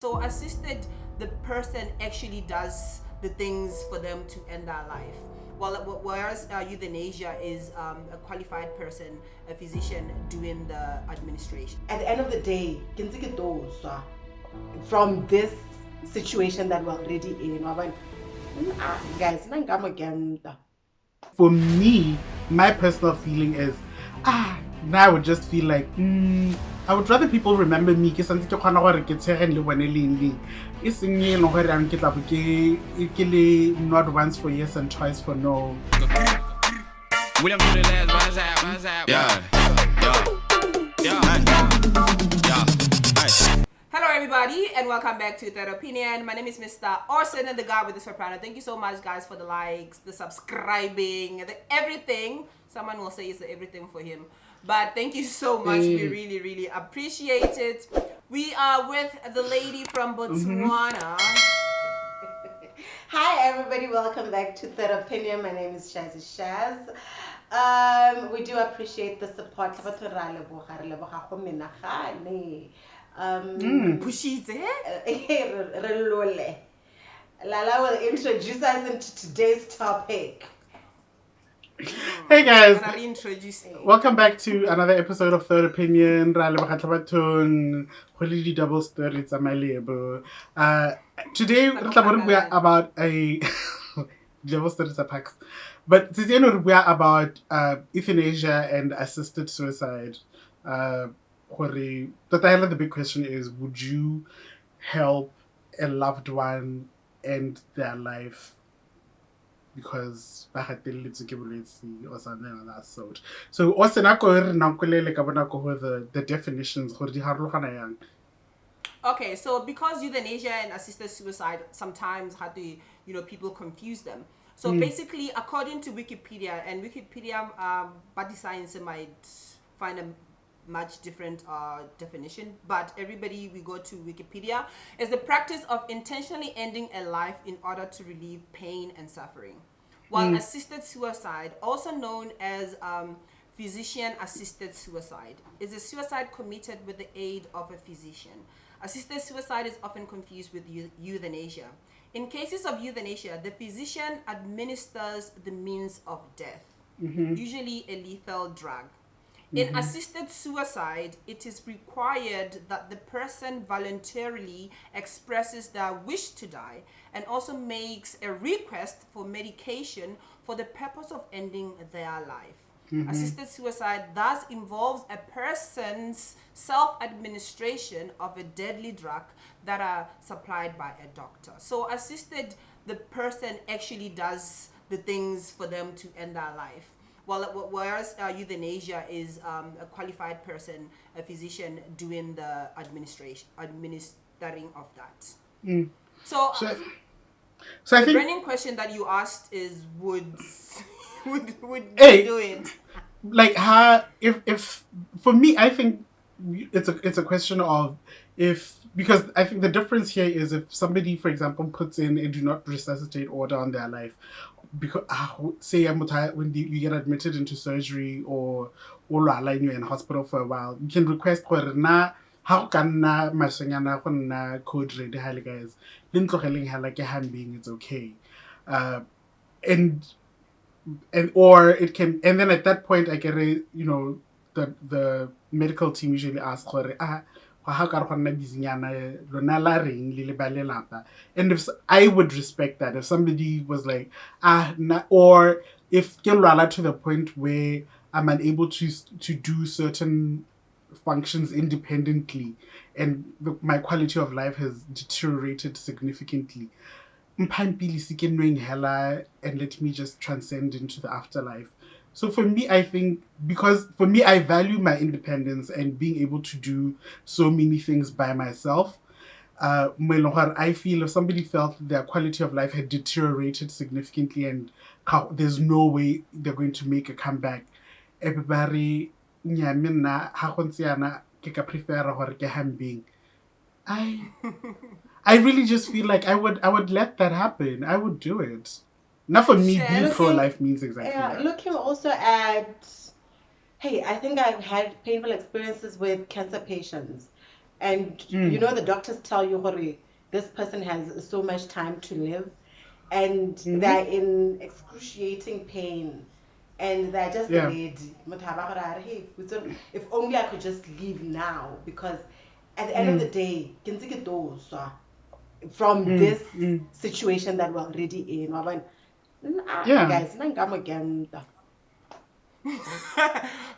So assisted, the person actually does the things for them to end their life. Whereas euthanasia is a qualified person, a physician doing the administration. At the end of the day, from this situation that we're already in, guys, for me, my personal feeling is, now I would just feel like, I would rather people remember me ke santse ke khona gore ke tshegen le bone leng e seng e leng gore ang ke tla ke le not once for yes and twice for no. William do the last yeah. Hello everybody and welcome back to Third Opinion. My name is Mr. Orson and the guy with the soprano. Thank you so much guys for the likes, the subscribing, the everything. Someone will say it's the everything for him. But thank you so much. We really, really appreciate it. We are with the lady from Botswana. Hi everybody, welcome back to Third Opinion. My name is Shaz. We do appreciate the support. Lala will introduce us into today's topic. Hey guys, welcome back to another episode of Third Opinion. Double stories are my label. Today we are about a double stories are packs. But today we are about euthanasia and assisted suicide. The big question is, would you help a loved one end their life because or something of that sort? So also the definitions. Okay, so because euthanasia and assisted suicide sometimes people confuse them. So basically, according to Wikipedia, and Wikipedia body science might find a much different definition, but everybody we go to Wikipedia, is the practice of intentionally ending a life in order to relieve pain and suffering. While assisted suicide, also known as physician-assisted suicide, is a suicide committed with the aid of a physician. Assisted suicide is often confused with euthanasia. In cases of euthanasia, the physician administers the means of death, usually a lethal drug. In assisted suicide, it is required that the person voluntarily expresses their wish to die and also makes a request for medication for the purpose of ending their life. Assisted suicide thus involves a person's self-administration of a deadly drug that are supplied by a doctor. So assisted, the person actually does the things for them to end their life. Whereas euthanasia is a qualified person, a physician administering of that. So I the think burning question that you asked is, would you do it? Like if for me, I think it's a question of because I think the difference here is if somebody, for example, puts in a do not resuscitate order on their life, because say when you get admitted into surgery or line you're in hospital for a while, you can request how can masonyana go nna code ready hale guys le ntlogeleng ha like a being it's okay, and or it can, and then at that point I get the medical team usually asks and if I would respect that if somebody was like or if to the point where I'm unable to do certain functions independently and my quality of life has deteriorated significantly, and let me just transcend into the afterlife. So for me, I think, because for me, I value my independence and being able to do so many things by myself. I feel if somebody felt their quality of life had deteriorated significantly and there's no way they're going to make a comeback, everybody, I really just feel like I would let that happen. I would do it. Not for me, being pro-life means exactly that. Looking also at, I think I've had painful experiences with cancer patients. and you know the doctors tell you, hore, this person has so much time to live, and they're in excruciating pain, and they're just ready. Hey, if only I could just leave now, because at the end of the day, from this situation that we're already in. Guys,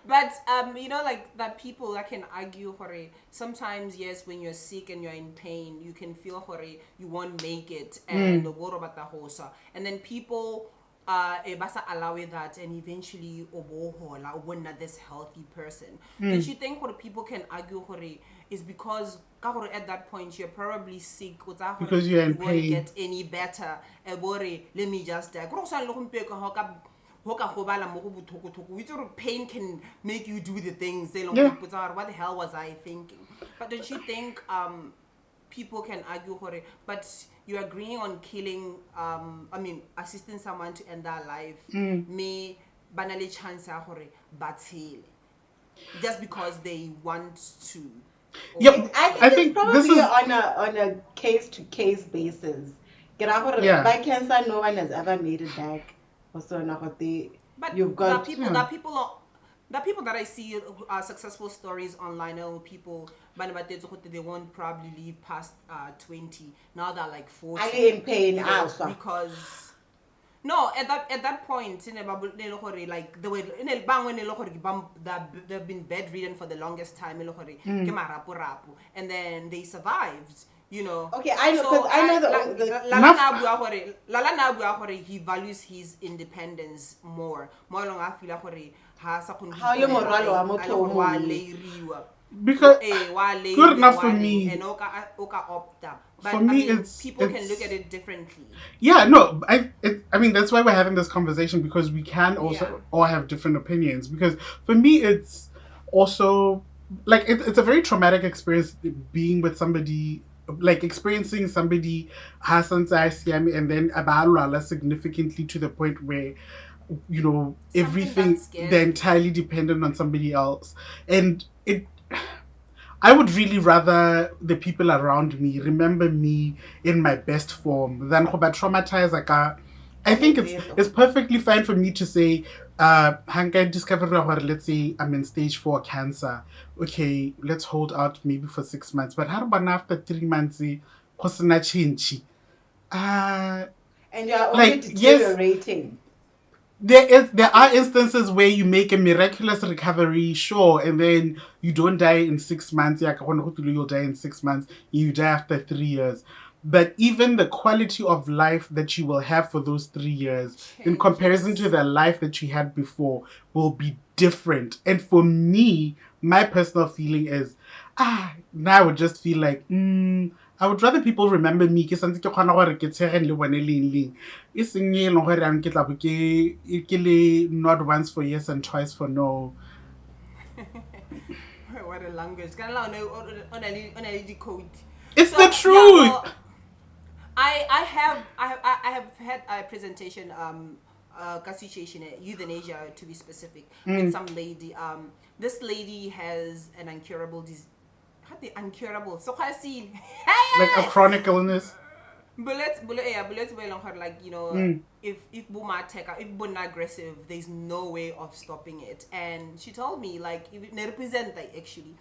But you know, like that people that can argue, hore, sometimes yes, when you're sick and you're in pain, you can feel, hore, you won't make it, and what about the hosa, and then people basa allow that, and eventually obohola this healthy person. Don't you think what people can argue, hore, is because at that point you're probably sick because you're in you won't pain. get any better, let me just die. Pain can make you do the things. What the hell was I thinking? But don't you think people can argue, but you're agreeing on killing, assisting someone to end their life, may banally chance just because they want to. Yep. I think it's probably this is on a case to case basis. By cancer, no one has ever made it back. But you've got the people that I see successful stories online, people they won't probably live past 20. Now they're like 40. Are you in pain also? Because no, at that point, like the way they've been bedridden for the longest time, and then they survived. You know. Okay, I know, so because I know Lala Nabua, he values his independence more. More long I feel how you moralo wa motho because good enough for me. And opta. But for me, people can look at it differently. Yeah, no, I mean that's why we're having this conversation, because we can also all have different opinions. Because for me, it's also like it's a very traumatic experience being with somebody, like experiencing somebody has anxiety and then abalala significantly to the point where, you know, everything they're entirely dependent on somebody else. And I would really rather the people around me remember me in my best form than go traumatize. Like, I think it's perfectly fine for me to say, Hanka discovered, let's say I'm in stage 4 cancer. Okay, let's hold out maybe for 6 months. But how about after 3 months, change? And you're only deteriorating. Yes, there are instances where you make a miraculous recovery, sure, and then you don't die in 6 months. You'll die in 6 months. You die after 3 years. But even the quality of life that you will have for those 3 years in comparison to the life that you had before will be different. And for me, my personal feeling is, now I would just feel like, I would rather people remember me not once for yes and twice for no. What a language. It's the truth. Yeah, well, I have had a presentation situation at EUTHANASIA, to be specific, with some lady. This lady has an incurable disease. Incurable. So I see like a chronic illness. Bullets well on her, like, you know, if Buma take if Buna aggressive, there's no way of stopping it. And she told me, like, it represent that actually.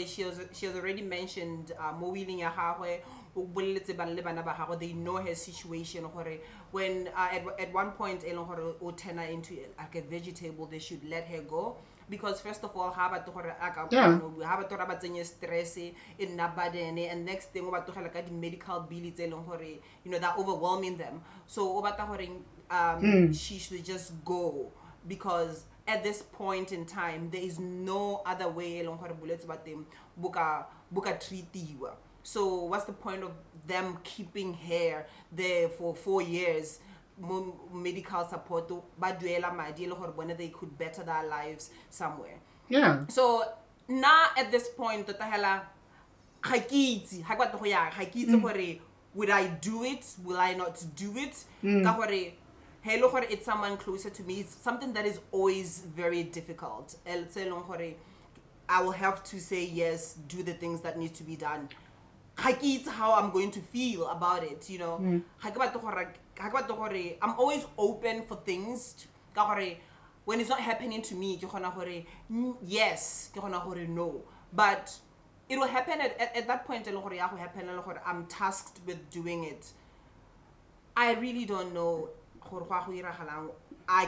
She has already mentioned they know her situation. When at one point turn her into like a vegetable, they should let her go. Because first of all, stress in nabadene, and next thing the medical bills, you know, that overwhelming them. So she should just go, because at this point in time there is no other way but them buka treat you. So what's the point of them keeping her there for 4 years? Medical support, but they could better their lives somewhere. Yeah. So now at this point, would I do it? Will I not do it? It's someone closer to me. It's something that is always very difficult. I will have to say yes, do the things that need to be done. It's how I'm going to feel about it, you know. I'm always open for things. When it's not happening to me, yes, no. But it will happen at that point. I'm tasked with doing it. I really don't know. Am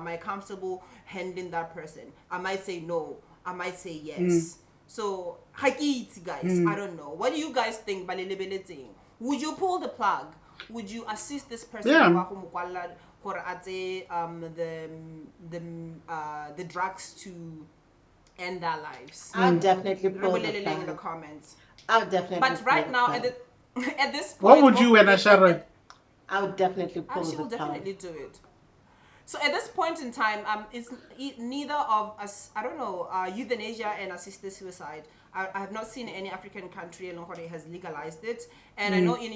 I comfortable handling that person? I might say no. I might say yes. So, guys, I don't know. What do you guys think? Would you pull the plug? Would you assist this person? The drugs to end their lives? I'll definitely pull the plug. In the comments. I'll definitely. But right now, at this point, what would you and Sharon? I would definitely pull she the will plug. definitely do it. So at this point in time, it's neither of us. I don't know. Euthanasia and assisted suicide. I have not seen any African country alone where it has legalized it, and I know in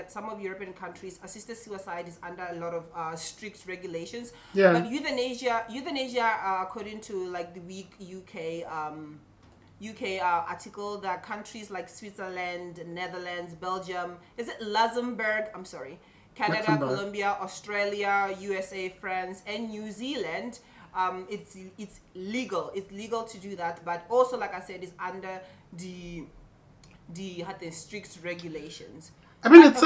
some of European countries, assisted suicide is under a lot of strict regulations. Yeah. But euthanasia, according to like the weak UK article, there are countries like Switzerland, Netherlands, Belgium. Is it Luxembourg? I'm sorry. Canada, Colombia, Australia, USA, France, and New Zealand. It's legal. It's legal to do that, but also, like I said, it's under the strict regulations. I mean, it's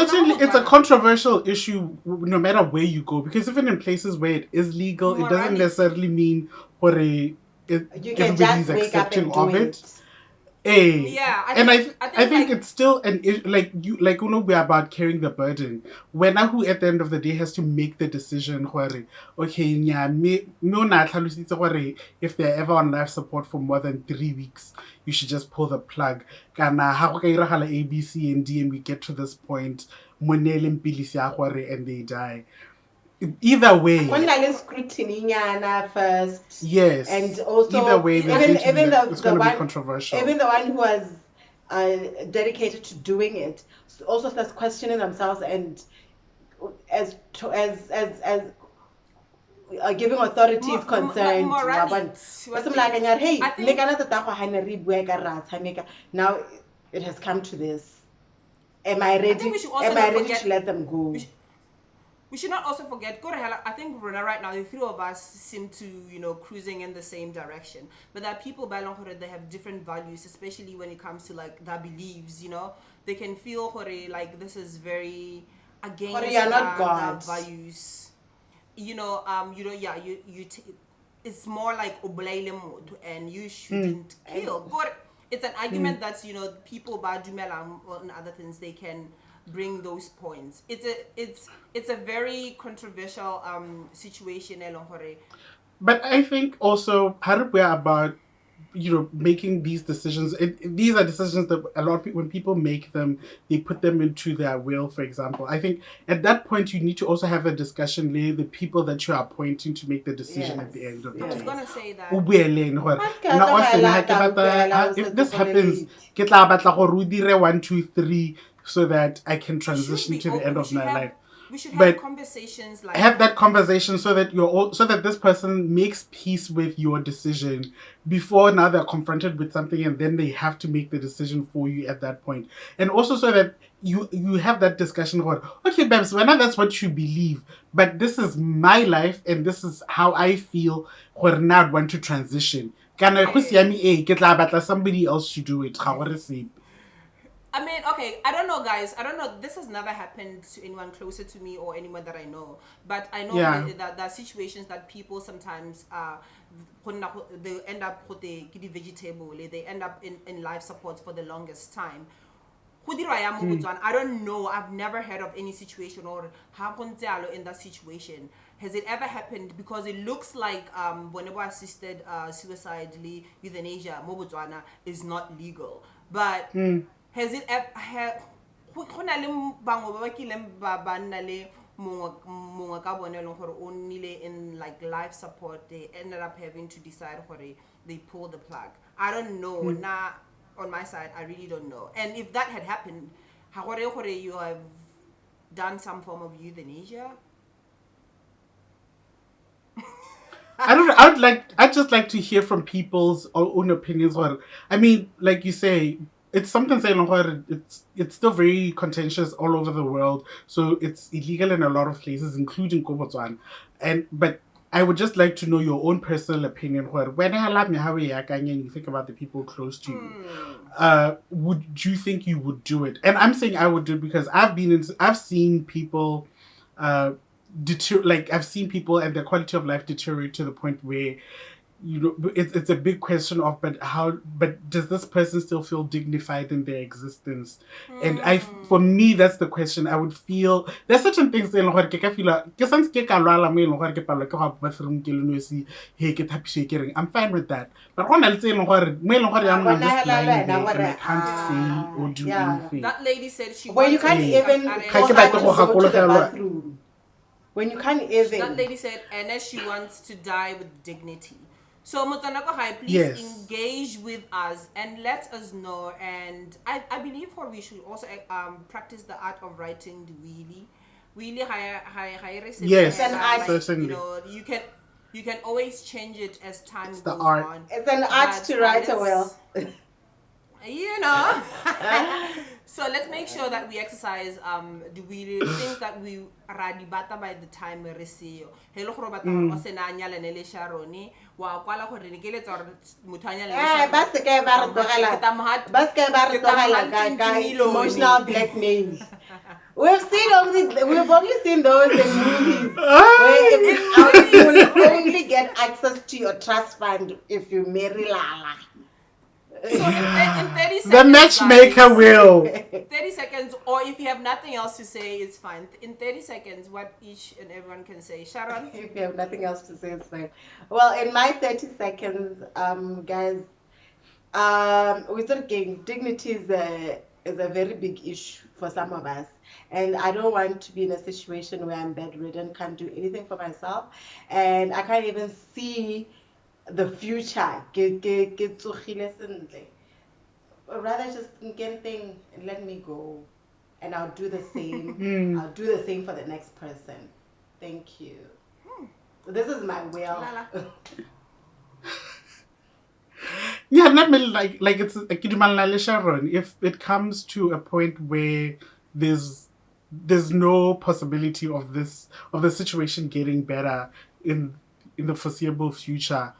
a controversial issue no matter where you go, because even in places where it is legal, it doesn't necessarily mean everybody's accepting of it. Yeah, I think it's still an issue, we're about carrying the burden. When who at the end of the day has to make the decision if they're ever on life support for more than 3 weeks, you should just pull the plug. A, B, C, and D, and we get to this point, and they die. Either way, scrutiny first. Yes, and also either way, even it's going to be controversial. Even the one who was dedicated to doing it also starts questioning themselves and as giving authorities concern. Now it has come to this. Am I ready? Am I ready to let them go? We should not also forget, I think right now, the three of us seem to, cruising in the same direction. But there are people by long they have different values, especially when it comes to like their beliefs, They can feel like this is very against their values. It's more like and you shouldn't kill. It's an argument that, people by Dumela and other things, they can bring those points. It's a very controversial situation. But I think also we're about making these decisions. These are decisions that a lot of people, when people make them, they put them into their will. For example, I think at that point you need to also have a discussion with the people that you are appointing to make the decision at the end of the day. I was gonna say that. If this happens, 1, 2, 3. So that I can transition to the end of my life. We should have conversations like have that conversation so that this person makes peace with your decision before now they're confronted with something and then they have to make the decision for you at that point. And also so that you have that discussion about, okay, Babs, well, now that's what you believe, but this is my life and this is how I feel when now I want to transition. Somebody else to do it. I mean, okay, I don't know, guys. I don't know. This has never happened to anyone closer to me or anyone that I know. But I know that there are situations that people sometimes they end up with the vegetable. They end up in life support for the longest time. I don't know. I've never heard of any situation or in that situation. Has it ever happened? Because it looks like whenever assisted suicide, euthanasia, Botswana is not legal. But has it ever in like life support, they ended up having to decide whether they pull the plug? I don't know. Nah, on my side, I really don't know. And if that had happened, you have done some form of euthanasia? I don't know. I'd just like to hear from people's own opinions. Or, I mean, like you say, it's something saying it's still very contentious all over the world. So it's illegal in a lot of places, including Botswana. But I would just like to know your own personal opinion. Where when you think about the people close to you, would you think you would do it? And I'm saying I would do it because I've seen people. I've seen people and their quality of life deteriorate to the point where it's a big question of but does this person still feel dignified in their existence? And for me, that's the question. I would feel there's certain things in hore ke ka feel ke santse ke ka lwala mo eleng hore ke palwa ke go bathroom ke le nosi he ke thapiswe ke reng I'm fine with that, but gona le tse eleng hore mo eleng gore I'm just lying there and I can't say or do anything. That lady said she when you can't even go to the bathroom. When you can't even. That lady said, and as she wants to die with dignity. So, Motanako Hai, please engage with us and let us know. And I believe we should also practice the art of writing the really higher yes, certainly. You can always change it as time goes on. It's an art to write a will. So let's make sure that we exercise things that we radibata by the time we receive. Hello go batla go sena nya le le Sharoni wa kwala gore ne ke le tsore motho anya le ba se ke ba re tlogela ka emotional blackmail. We've only seen those in movies where you will only get access to your trust fund if you marry Lala. So in 30 seconds, the matchmaker will. 30 seconds, or if you have nothing else to say, it's fine. In 30 seconds, what each and everyone can say. Sharon? If you have nothing else to say, it's fine. Well, in my 30 seconds, guys, we're talking dignity is a very big issue for some of us. And I don't want to be in a situation where I'm bedridden, can't do anything for myself, and I can't even see the future. Rather just get a thing and let me go, and I'll do the same. I'll do the same for the next person. Thank you. This is my will. Yeah, not really like it's like Sharon. If it comes to a point where there's no possibility of the situation getting better in the foreseeable future,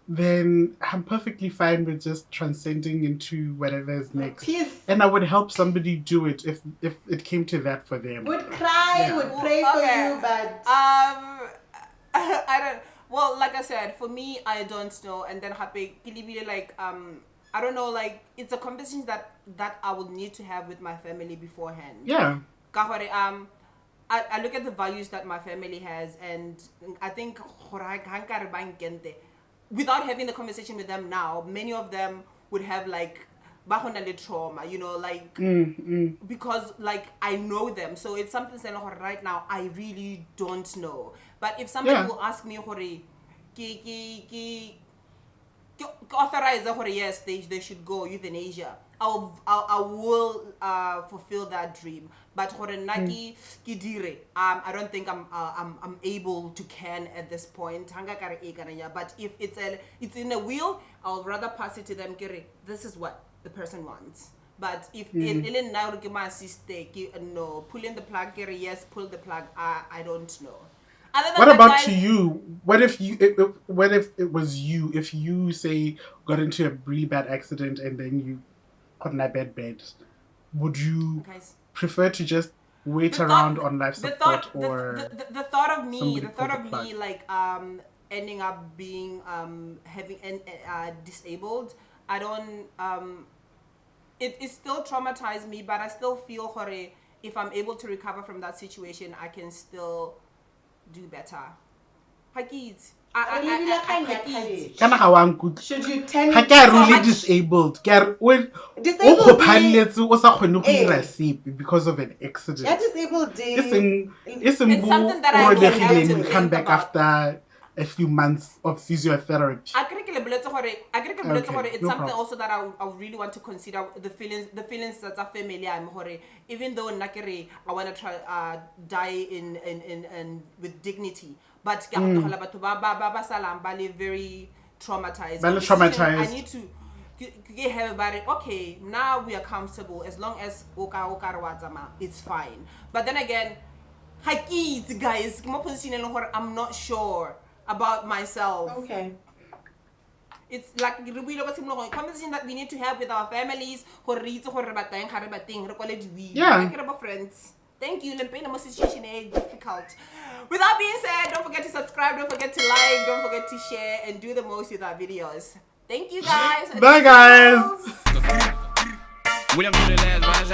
then I'm perfectly fine with just transcending into whatever is next. Peace. And I would help somebody do it if it came to that for them. Would cry, would pray for you, but I don't. Well, like I said, for me, I don't know. And then happy, like I don't know. Like it's a conversation that I would need to have with my family beforehand. Yeah. I look at the values that my family has, and I think without having the conversation with them now, many of them would have like trauma, like because like I know them, so it's something saying right now I really don't know. But if somebody will ask me, authorize yes, they should go euthanasia, I will fulfill that dream. But I don't think I'm able to can at this point. But if it's in a will, I'll rather pass it to them. This is what the person wants. But if no, pulling the plug, yes, pull the plug. I don't know. What about to you? What if it was you? If you say got into a really bad accident and then you got in a bed, would you prefer to just wait around on life support or the thought of me like ending up being having disabled? I don't it still traumatized me, but I still feel if I'm able to recover from that situation, I can still do better. Should you tend really disabled? Because of an accident. That disabled day. It's something that I will have to come back after a few months of physiotherapy. It's something also that I really want to consider the feelings that are familiar. Even though I want to try die in with dignity, but batho ba salang ba le very traumatized. Ba le traumatized. I need to get heavy about it. Okay, now we are comfortable as long as it's fine. But then again, guys, I'm not sure about myself. Okay. It's like a conversation that we need to have with our families. Yeah. Friends. Thank you. The situation is difficult. With that being said, don't forget to subscribe, don't forget to like, don't forget to share, and do the most with our videos. Thank you guys. Bye guys. William to the last,